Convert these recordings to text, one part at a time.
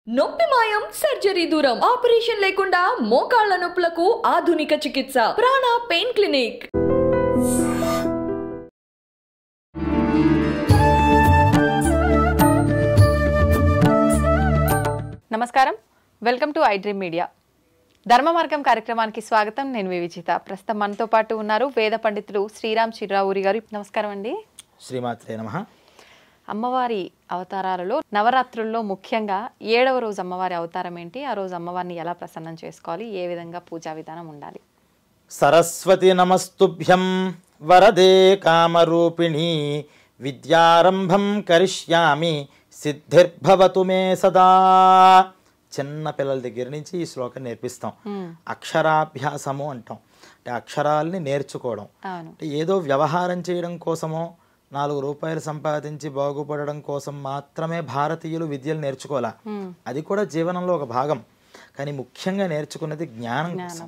నొప్పి మాయం సర్జరీ దూరం ఆపరేషన్ లేకుండా మోకాళ్ల నొప్పులకు ఆధునిక చికిత్స ప్రాణ పెయిన్ క్లినిక్. నమస్కారం, welcome to I dream media. ధర్మ మార్గం కార్యక్రమానికి స్వాగతం. నేను మీ విజిత. ప్రస్తుతం మనతో పాటు ఉన్నారు వేద పండితులు శ్రీరామ్ చిర్రావూరి గారు. నమస్కారం అండి. శ్రీమాత్రే నమః. అమ్మవారి అవతారాలలో నవరాత్రుల్లో ముఖ్యంగా 7వ రోజు అమ్మవారి అవతారం ఏంటి, ఆ రోజు అమ్మవారిని ఎలా ప్రసన్నం చేసుకోవాలి, ఏ విధంగా పూజా విధానం ఉండాలి? సరస్వతి నమస్తుభ్యం వరదే కామరూపిణి విద్యారంభం కరిష్యామి సిద్ధిర్భవతు మే సదా. చిన్న పిల్లల దగ్గర నుంచి ఈ శ్లోకం నేర్పిస్తాం. అక్షరాభ్యాసము అంటాం. అంటే అక్షరాలని నేర్చుకోవడం. అంటే ఏదో వ్యవహారం చేయడం కోసమో 4 రూపాయలు సంపాదించి బాగుపడడం కోసం మాత్రమే భారతీయులు విద్యలు నేర్చుకోవాలా. అది కూడా జీవనంలో ఒక భాగం. కానీ ముఖ్యంగా నేర్చుకున్నది జ్ఞానం కోసం.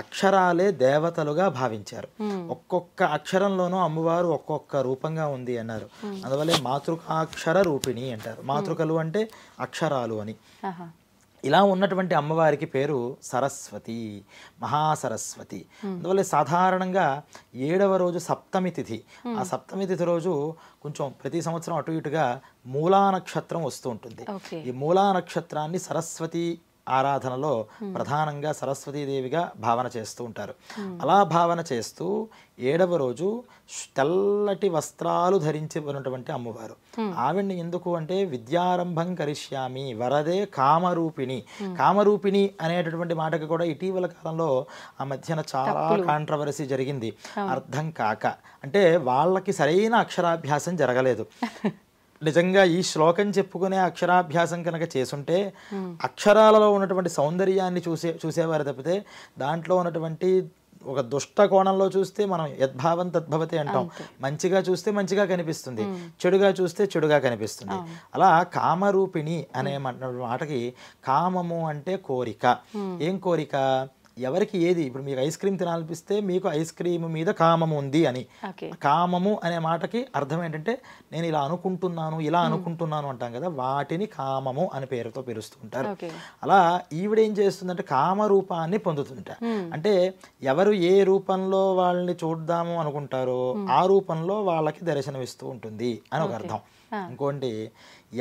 అక్షరాలే దేవతలుగా భావించారు. ఒక్కొక్క అక్షరంలోనూ అమ్మవారు ఒక్కొక్క రూపంగా ఉంది అన్నారు. అందువల్లే మాతృకాక్షర రూపిణి అంటారు. మాతృకలు అంటే అక్షరాలు అని. ఇలా ఉన్నటువంటి అమ్మవారికి పేరు సరస్వతి, మహాసరస్వతి. అందువల్ల సాధారణంగా 7వ రోజు సప్తమి తిథి. ఆ సప్తమి తిథి రోజు కొంచెం ప్రతి సంవత్సరం అటు ఇటుగా మూలా నక్షత్రం వస్తూ ఉంటుంది. ఈ మూలా నక్షత్రాన్ని సరస్వతి ఆరాధనలో ప్రధానంగా సరస్వతీదేవిగా భావన చేస్తూ ఉంటారు. అలా భావన చేస్తూ 7వ రోజు తెల్లటి వస్త్రాలు ధరించి ఉన్నటువంటి అమ్మవారు. ఆవిడ్ని ఎందుకు అంటే విద్యారంభం కరిష్యామి వరదే కామరూపిణి. కామరూపిణి అనేటటువంటి మాటకు కూడా ఇటీవల కాలంలో ఆ మధ్యన చాలా కాంట్రవర్సీ జరిగింది. అర్థం కాక, అంటే వాళ్ళకి సరైన అక్షరాభ్యాసం జరగలేదు. నిజంగా ఈ శ్లోకం చెప్పుకునే అక్షరాభ్యాసం కనుక చేసుంటే అక్షరాలలో ఉన్నటువంటి సౌందర్యాన్ని చూసేవారు తప్పితే దాంట్లో ఉన్నటువంటి ఒక దుష్ట కోణంలో చూస్తే మనం యద్భావం తద్భవతి అంటాం. మంచిగా చూస్తే మంచిగా కనిపిస్తుంది, చెడుగా చూస్తే చెడుగా కనిపిస్తుంది. అలా కామరూపిణి అనే మాటకి కామము అంటే కోరిక. ఏం కోరిక? ఎవరికి ఏది, ఇప్పుడు మీకు ఐస్ క్రీమ్ తినాలనిపిస్తే మీకు ఐస్ క్రీమ్ మీద కామము ఉంది అని. కామము అనే మాటకి అర్థం ఏంటంటే నేను ఇలా అనుకుంటున్నాను, ఇలా అనుకుంటున్నాను అంటాం కదా, వాటిని కామము అని పేరుతో పిలుస్తూ ఉంటారు. అలా ఈవిడేం చేస్తుందంటే కామరూపాన్ని పొందుతుంట. అంటే ఎవరు ఏ రూపంలో వాళ్ళని చూద్దాము అనుకుంటారో ఆ రూపంలో వాళ్ళకి దర్శనమిస్తూ ఉంటుంది అని ఒక అర్థం. ఇంకోటి,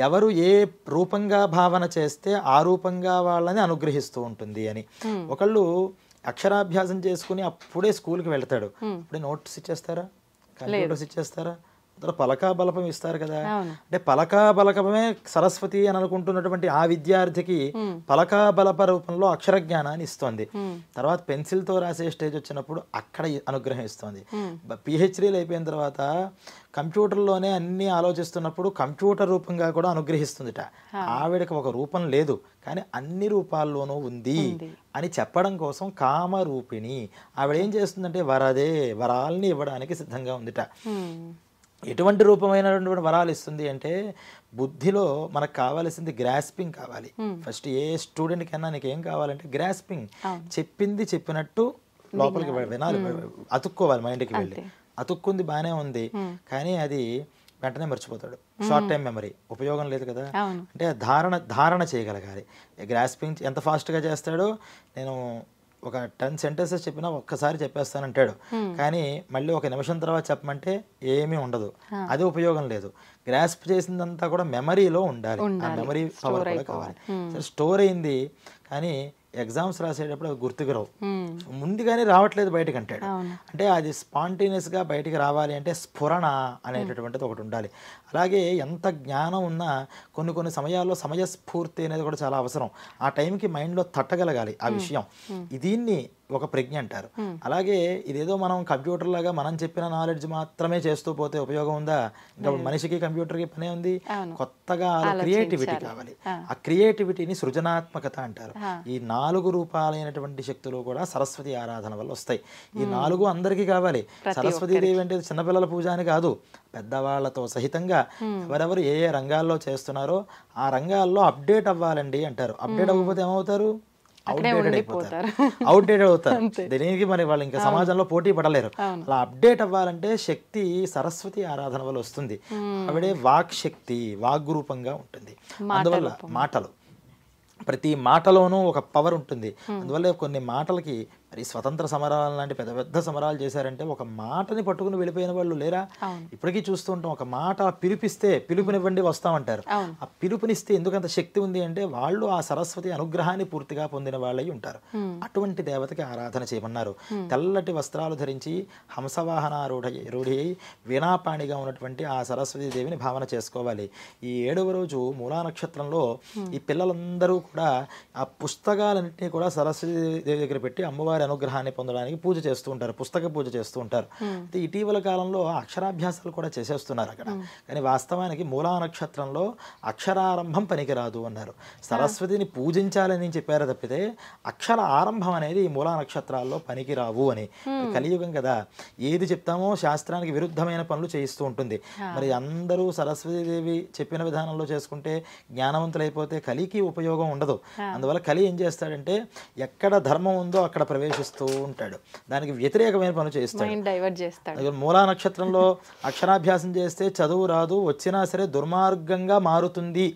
ఎవరు ఏ రూపంగా భావన చేస్తే ఆ రూపంగా వాళ్ళని అనుగ్రహిస్తూ ఉంటుంది అని. ఒకళ్ళు అక్షరాభ్యాసం చేసుకుని అప్పుడే స్కూల్కి వెళ్తాడు, అప్పుడే నోట్స్ ఇచ్చేస్తారా, కంప్యూటర్స్ ఇచ్చేస్తారా, పలకా బలపం ఇస్తారు కదా. అంటే పలకా బలపమే సరస్వతి అని అనుకుంటున్నటువంటి ఆ విద్యార్థికి పలకా బలప రూపంలో అక్షర జ్ఞానాన్ని ఇస్తుంది. తర్వాత పెన్సిల్తో రాసే స్టేజ్ వచ్చినప్పుడు అక్కడ అనుగ్రహం ఇస్తుంది. పిహెచ్డీలు అయిపోయిన తర్వాత కంప్యూటర్లోనే అన్ని ఆలోచిస్తున్నప్పుడు కంప్యూటర్ రూపంగా కూడా అనుగ్రహిస్తుందిట. ఆవిడకి ఒక రూపం లేదు కానీ అన్ని రూపాల్లోనూ ఉంది అని చెప్పడం కోసం కామరూపిణి. ఆవిడ ఏం చేస్తుందంటే వరదే, వరాల్ని ఇవ్వడానికి సిద్ధంగా ఉందిట. ఎటువంటి రూపమైనటువంటి వరాలు ఇస్తుంది అంటే బుద్ధిలో మనకు కావాల్సింది గ్రాస్పింగ్ కావాలి. ఫస్ట్ ఏ స్టూడెంట్ కన్నా నీకు ఏం కావాలంటే గ్రాస్పింగ్. చెప్పింది చెప్పినట్టు లోపలికి వినాలి, అతుక్కోవాలి, మైండ్కి వెళ్ళి. అతుక్కుంది బాగానే ఉంది కానీ అది వెంటనే మర్చిపోతాడు. షార్ట్ టైం మెమరీ, ఉపయోగం లేదు కదా. అంటే ధారణ చేయగలగాలి. గ్రాస్పింగ్ ఎంత ఫాస్ట్గా చేస్తాడో, నేను ఒక 10 సెంటెన్సెస్ చెప్పినా ఒక్కసారి చెప్పేస్తానంటాడు కానీ మళ్ళీ ఒక నిమిషం తర్వాత చెప్పమంటే ఏమీ ఉండదు. అది ఉపయోగం లేదు. గ్రాస్ప్ చేసిందంతా కూడా మెమరీలో ఉండాలి. ఆ మెమరీ పవర్ కూడా కావాలి. సరే, స్టోర్ అయింది కానీ ఎగ్జామ్స్ రాసేటప్పుడు అవి గుర్తుకు రావు, ముందుగానే రావట్లేదు బయటకు అంటాడు. అంటే అది స్పాంటేనియస్గా బయటికి రావాలి అంటే స్ఫురణ అనేటటువంటిది ఒకటి ఉండాలి. అలాగే ఎంత జ్ఞానం ఉన్నా కొన్ని సమయాల్లో సమయస్ఫూర్తి అనేది కూడా చాలా అవసరం. ఆ టైంకి మైండ్లో తట్టగలగాలి ఆ విషయం. దీన్ని ఒక ప్రజ్ఞ అంటారు. అలాగే ఇదేదో మనం కంప్యూటర్ లాగా మనం చెప్పిన నాలెడ్జ్ మాత్రమే చేస్తూ పోతే ఉపయోగం ఉందా? ఇంకా మనిషికి కంప్యూటర్కి పనే ఉంది. కొత్తగా క్రియేటివిటీ కావాలి. ఆ క్రియేటివిటీని సృజనాత్మకత అంటారు. ఈ 4 రూపాలైనటువంటి శక్తులు కూడా సరస్వతి ఆరాధన వల్ల వస్తాయి. ఈ 4 అందరికీ కావాలి. సరస్వతీదేవి అంటే చిన్నపిల్లల పూజ అని కాదు, పెద్దవాళ్లతో సహితంగా ఎవరెవరు ఏ ఏ రంగాల్లో చేస్తున్నారో ఆ రంగాల్లో అప్డేట్ అవ్వాలండి అంటారు. అప్డేట్ అవ్వకపోతే ఏమవుతారు? అవుట్డేటెడ్ అవుతారు. దీనికి మరి వాళ్ళు ఇంకా సమాజంలో పోటీ పడలేరు. అలా అప్డేట్ అవ్వాలంటే శక్తి సరస్వతి ఆరాధన వల్ల వస్తుంది. ఆవిడే వాక్ శక్తి, వాగ్రూపంగా ఉంటుంది. అందువల్ల మాటలు ప్రతి మాటలోనూ ఒక పవర్ ఉంటుంది. అందువల్ల కొన్ని మాటలకి మరి స్వతంత్ర సమరాలు లాంటి పెద్ద పెద్ద సమరాలు చేశారంటే ఒక మాటని పట్టుకుని వెళ్ళిపోయిన వాళ్ళు లేరా? ఇప్పటికీ చూస్తూ ఉంటాం. ఒక మాట పిలిపిస్తే పిలుపునివ్వండి వస్తామంటారు. ఆ పిలుపునిస్తే ఎందుకంత శక్తి ఉంది అంటే వాళ్ళు ఆ సరస్వతి అనుగ్రహాన్ని పూర్తిగా పొందిన వాళ్ళై ఉంటారు. అటువంటి దేవతకి ఆరాధన చేయమన్నారు. తెల్లటి వస్త్రాలు ధరించి హంసవాహనారూఢి వీణాపాణిగా ఉన్నటువంటి ఆ సరస్వతి దేవిని భావన చేసుకోవాలి. ఈ 7వ రోజు మూలా నక్షత్రంలో ఈ పిల్లలందరూ కూడా ఆ పుస్తకాలన్నింటినీ కూడా సరస్వతి దేవి దగ్గర పెట్టి అమ్మవారి అనుగ్రహాన్ని పొందడానికి పూజ చేస్తూ ఉంటారు. పుస్తక పూజ చేస్తూ ఉంటారు. అయితే ఇటీవల కాలంలో అక్షరాభ్యాసాలు కూడా చేసేస్తున్నారు అక్కడ. కానీ వాస్తవానికి మూలా నక్షత్రంలో అక్షరారంభం పనికిరాదు అన్నారు. సరస్వతిని పూజించాలని చెప్పారు తప్పితే అక్షర ఆరంభం అనేది ఈ మూలా నక్షత్రాల్లో పనికిరావు అని. కలియుగం కదా, ఏది చెప్తామో శాస్త్రానికి విరుద్ధమైన పనులు చేయిస్తూ ఉంటుంది. మరి అందరూ సరస్వతీదేవి చెప్పిన విధానంలో చేసుకుంటే జ్ఞానవంతులైపోతే కలికి ఉపయోగం ఉండదు. అందువల్ల కలి ఏం చేస్తాడంటే ఎక్కడ ధర్మం ఉందో అక్కడ ప్రవేశిస్తూ ఉంటాడు, దానికి వ్యతిరేకమైన పనులు చేస్తాడు. మూలా నక్షత్రంలో అక్షరాభ్యాసం చేస్తే చదువు రాదు, వచ్చినా సరే దుర్మార్గంగా మారుతుంది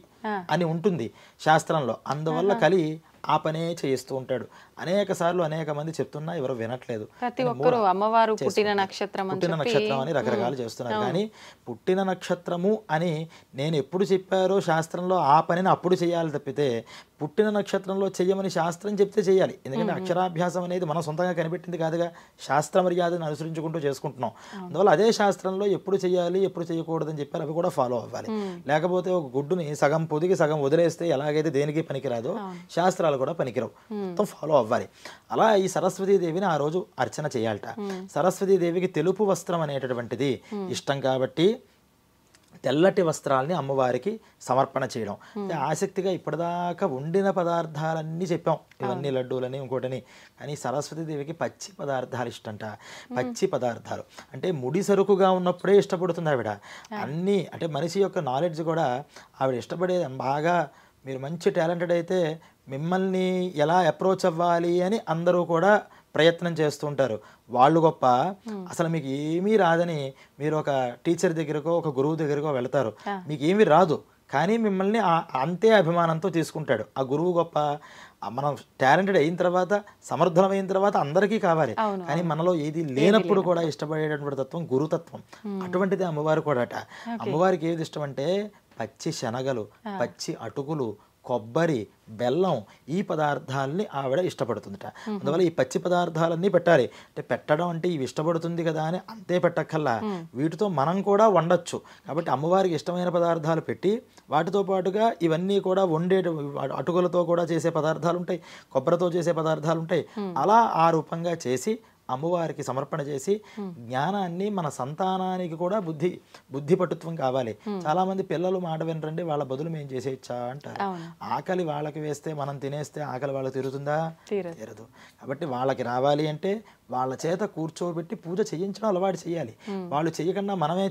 అని ఉంటుంది శాస్త్రంలో. అందువల్ల కలి ఆ పనే చేయిస్తూ ఉంటాడు. అనేక సార్లు అనేక మంది చెప్తున్నా ఎవరు వినట్లేదు. ప్రతి ఒక్కరు అమ్మవారు పుట్టిన నక్షత్రం అని రకరకాలు చేస్తున్నారు. కానీ పుట్టిన నక్షత్రము అని నేను ఎప్పుడు చెప్పారో శాస్త్రంలో ఆ పనిని అప్పుడు చేయాలి తప్పితే పుట్టిన నక్షత్రంలో చెయ్యమని శాస్త్రం చెప్తే చేయాలి. ఎందుకంటే అక్షరాభ్యాసం అనేది మనం సొంతంగా కనిపెట్టింది కాదుగా, శాస్త్ర మర్యాదను అనుసరించుకుంటూ చేసుకుంటున్నాం. అందువల్ల అదే శాస్త్రంలో ఎప్పుడు చేయాలి ఎప్పుడు చేయకూడదని చెప్పారు, అవి కూడా ఫాలో అవ్వాలి. లేకపోతే ఒక గుడ్డుని సగం పొదిగి సగం వదిలేస్తే ఎలాగైతే దేనికి పనికిరాదో శాస్త్రాలు కూడా పనికిరావు, మొత్తం ఫాలో అవ్వాలి. అలా ఈ సరస్వతీదేవిని ఆ రోజు అర్చన చేయాలట. సరస్వతీదేవికి తెలుపు వస్త్రం అనేటటువంటిది ఇష్టం కాబట్టి తెల్లటి వస్త్రాలని అమ్మవారికి సమర్పణ చేయడం. ఆసక్తిగా ఇప్పటిదాకా వండిన పదార్థాలన్నీ చెప్పాం, ఇవన్నీ లడ్డూలని ఇంకోటని. కానీ సరస్వతీదేవికి పచ్చి పదార్థాలు ఇష్టంట. పచ్చి పదార్థాలు అంటే ముడి సరుకుగా ఉన్నప్పుడే ఇష్టపడుతుంది ఆవిడ. అన్నీ అంటే మనిషి యొక్క నాలెడ్జ్ కూడా ఆవిడ ఇష్టపడేది. బాగా మీరు మంచి టాలెంటెడ్ అయితే మిమ్మల్ని ఎలా అప్రోచ్ అవ్వాలి అని అందరూ కూడా ప్రయత్నం చేస్తూ ఉంటారు. వాళ్ళు గొప్ప, అసలు మీకు ఏమీ రాదని మీరు ఒక టీచర్ దగ్గరకో ఒక గురువు దగ్గరకో వెళ్తారు, మీకు ఏమీ రాదు కానీ మిమ్మల్ని అంతే అభిమానంతో తీసుకుంటాడు. ఆ గురువు గొప్ప. మనం టాలెంటెడ్ అయిన తర్వాత సమర్థులమైన తర్వాత అందరికీ కావాలి, కానీ మనలో ఏది లేనప్పుడు కూడా ఇష్టపడేటటువంటి తత్వం గురుతత్వం. అటువంటిది అమ్మవారు కూడా అట. అమ్మవారికి ఏది ఇష్టం అంటే పచ్చి శనగలు, పచ్చి అటుకులు, కొబ్బరి, బెల్లం, ఈ పదార్థాలని ఆవిడ ఇష్టపడుతుందట. అందువల్ల ఈ పచ్చి పదార్థాలన్నీ పెట్టాలి. అంటే పెట్టడం అంటే ఇవి ఇష్టపడుతుంది కదా అని అంతే పెట్టక్కల్లా, వీటితో మనం కూడా వండొచ్చు. కాబట్టి అమ్మవారికి ఇష్టమైన పదార్థాలు పెట్టి వాటితో పాటుగా ఇవన్నీ కూడా వండే అటుకులతో కూడా చేసే పదార్థాలు ఉంటాయి, కొబ్బరితో చేసే పదార్థాలు ఉంటాయి. అలా ఆ రూపంగా చేసి అమ్మవారికి సమర్పణ చేసి జ్ఞానాన్ని మన సంతానానికి కూడా బుద్ధి పటుత్వం కావాలి. చాలా మంది పిల్లలు మాట వినరండి, వాళ్ళ బదులు మేము చేసేయచ్చా అంటారు. ఆకలి వాళ్ళకి వేస్తే మనం తినేస్తే ఆకలి వాళ్ళకి తీరుతుందా? తీరదు. కాబట్టి వాళ్ళకి రావాలి అంటే వాళ్ళ చేత కూర్చోబెట్టి పూజ చేయించడం అలవాటు చేయాలి. వాళ్ళు చేయకుండా మనమే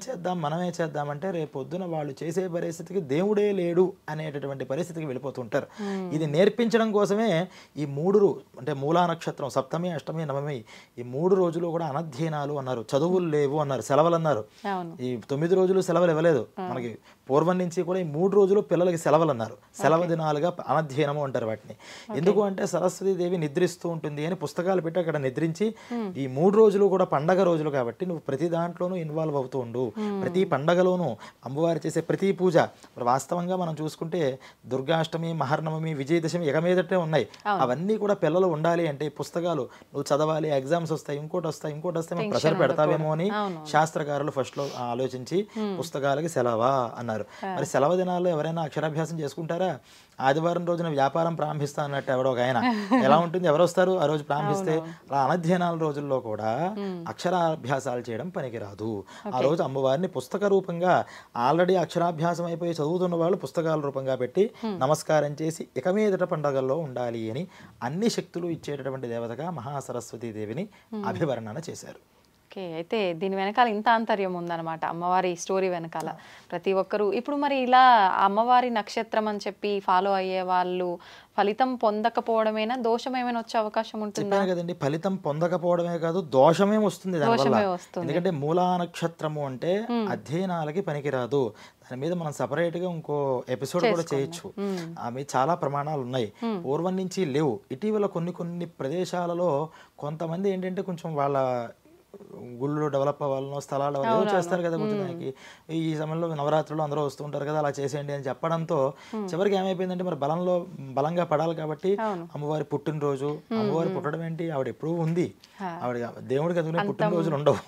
చేద్దాం అంటే రేపు పొద్దున వాళ్ళు చేసే పరిస్థితికి దేవుడే లేడు అనేటటువంటి పరిస్థితికి వెళ్ళిపోతుంటారు. ఇది నేర్పించడం కోసమే ఈ 3 అంటే మూలా నక్షత్రం సప్తమి, అష్టమి, నవమి ఈ 3 రోజులు కూడా అనధ్యయనాలు అన్నారు, చదువులు లేవు అన్నారు, సెలవులు అన్నారు. ఈ 9 రోజులు సెలవులు ఇవ్వలేదు మనకి. పూర్వం నుంచి కూడా ఈ 3 రోజులు పిల్లలకి సెలవులు అన్నారు. సెలవు దినాలుగా అనధ్యయనము అంటారు వాటిని. ఎందుకు అంటే సరస్వతీదేవి నిద్రిస్తూ ఉంటుంది అని పుస్తకాలు పెట్టి అక్కడ నిద్రించి ఈ 3 రోజులు కూడా పండగ రోజులు కాబట్టి నువ్వు ప్రతి దాంట్లోనూ ఇన్వాల్వ్ అవుతూ ఉండు. ప్రతి పండగలోనూ అమ్మవారు చేసే ప్రతి పూజ. వాస్తవంగా మనం చూసుకుంటే దుర్గాష్టమి, మహర్నవమి, విజయదశమి ఎగమీదటే ఉన్నాయి. అవన్నీ కూడా పిల్లలు ఉండాలి అంటే పుస్తకాలు నువ్వు చదవాలి, ఎగ్జామ్స్ వస్తాయి, ఇంకోటి వస్తాయి మనం ప్రెషర్ పెడతావేమో అని శాస్త్రకారులు ఫస్ట్ లో ఆలోచించి పుస్తకాలకి సెలవా అన్నారు. మరి సెలవు దినాల్లో ఎవరైనా అక్షరాభ్యాసం చేసుకుంటారా? ఆదివారం రోజున వ్యాపారం ప్రారంభిస్తా అన్నట్టు ఎవడో ఒక ఆయన ఎలా ఉంటుంది, ఎవరు వస్తారు ఆ రోజు ప్రారంభిస్తే? అలా అనధ్యయనాల రోజుల్లో కూడా అక్షరాభ్యాసాలు చేయడం పనికిరాదు. ఆ రోజు అమ్మవారిని పుస్తక రూపంగా ఆల్రెడీ అక్షరాభ్యాసం అయిపోయి చదువుతున్న వాళ్ళు పుస్తకాల రూపంగా పెట్టి నమస్కారం చేసి ఇక మీదట పండుగల్లో ఉండాలి అని అన్ని శక్తులు ఇచ్చేటటువంటి దేవతగా మహాసరస్వతీ దేవిని అభివర్ణన చేశారు. ఓకే, అయితే దీని వెనకాల ఇంత ఆంతర్యం ఉందన్నమాట అమ్మవారి స్టోరీ వెనకాల. ప్రతి ఒక్కరు ఇప్పుడు మరి ఇలా అమ్మవారి నక్షత్రం అని చెప్పి ఫాలో అయ్యే వాళ్ళు ఫలితం పొందకపోవడమేనా, దోషం ఏమైనా వచ్చే అవకాశం ఉంటుందా? కదండి, ఫలితం పొందకపోవడమే కాదు దోషమే వస్తుంది దానివల్ల. ఎందుకంటే మూలా నక్షత్రము అంటే అధ్యయనాలకి పనికిరాదు. దాని మీద మనం సపరేట్గా ఇంకో ఎపిసోడ్ కూడా చేయొచ్చు. ఆమె చాలా ప్రమాణాలు ఉన్నాయి, పూర్వం నుంచి లేవు. ఇటీవల కొన్ని ప్రదేశాలలో కొంతమంది ఏంటంటే కొంచెం వాళ్ళ గుళ్ళు డెవలప్ అవ్వాలనో స్థలాలు ఏదో చేస్తారు కదా, కొంచెం దానికి ఈ సమయంలో నవరాత్రులు అందరూ వస్తూ ఉంటారు కదా, అలా చేసేయండి అని చెప్పడంతో చివరికి ఏమైపోయిందంటే మరి బలంగా పడాలి కాబట్టి అమ్మవారి పుట్టినరోజు, అమ్మవారి పుట్టడం ఏంటి, ఆవిడ ఎప్పుడూ ఉంది, ఆవిడ దేవుడికి అందుకనే పుట్టినరోజులు ఉండవు.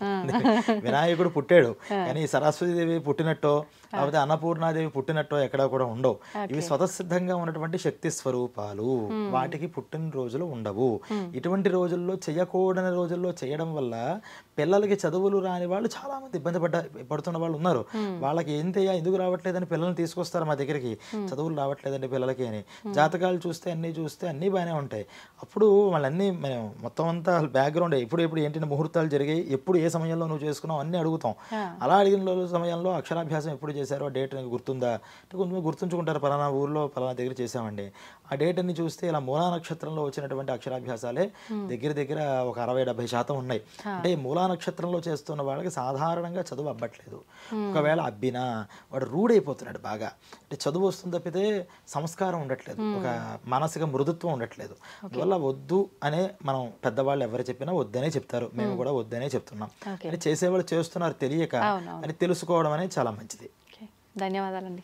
వినాయకుడు పుట్టాడు కానీ సరస్వతీదేవి పుట్టినట్టో లేకపోతే అన్నపూర్ణాదేవి పుట్టినట్టో ఎక్కడా కూడా ఉండవు. ఇవి స్వతసిద్ధంగా ఉన్నటువంటి శక్తి స్వరూపాలు, వాటికి పుట్టినరోజులు ఉండవు. ఇటువంటి రోజుల్లో చేయకూడని రోజుల్లో చేయడం వల్ల పిల్లలకి చదువులు రాని వాళ్ళు చాలా మంది ఇబ్బంది పడుతున్న వాళ్ళు ఉన్నారు. వాళ్ళకి ఎందుకు రావట్లేదని పిల్లల్ని తీసుకొస్తారు మా దగ్గరికి, చదువులు రావట్లేదండి పిల్లలకి అని. జాతకాలు చూస్తే అన్నీ బాగానే ఉంటాయి. అప్పుడు వాళ్ళన్నీ మేము మొత్తం అంతా బ్యాక్గ్రౌండ్ ఇప్పుడు ఏంటంటే ముహూర్తాలు జరిగాయి, ఎప్పుడు ఏ సమయంలో నువ్వు చేసుకున్నావు అన్నీ అడుగుతాం. అలా అడిగిన సమయంలో అక్షరాభ్యాసం ఎప్పుడు చేశారో ఆ డేట్ నీకు గుర్తుందా అంటే కొంతమంది గుర్తుంచుకుంటారు, పలానా ఊర్లో పలానా దగ్గర చేసామండి. ఆ డేట్ అన్ని చూస్తే ఇలా మూలా నక్షత్రంలో వచ్చినటువంటి అక్షరాభ్యాసాలే దగ్గర ఒక 60-70% ఉన్నాయి. అంటే మూలా నక్షత్రంలో చేస్తున్న వాళ్ళకి సాధారణంగా చదువు అవ్వట్లేదు. ఒకవేళ అబ్బినా వాడు రూఢ్ అయిపోతున్నాడు బాగా, అంటే చదువు వస్తుంది తప్పితే సంస్కారం ఉండట్లేదు, ఒక మానసిక మృదుత్వం ఉండట్లేదు. అందువల్ల వద్దు అనే మనం పెద్దవాళ్ళు ఎవరు చెప్పినా వద్దనే చెప్తారు, మేము కూడా వద్దనే చెప్తున్నాం. అని చేసేవాళ్ళు చేస్తున్నారు తెలియక అని తెలుసుకోవడం అనేది చాలా మంచిది. ధన్యవాదాలండి.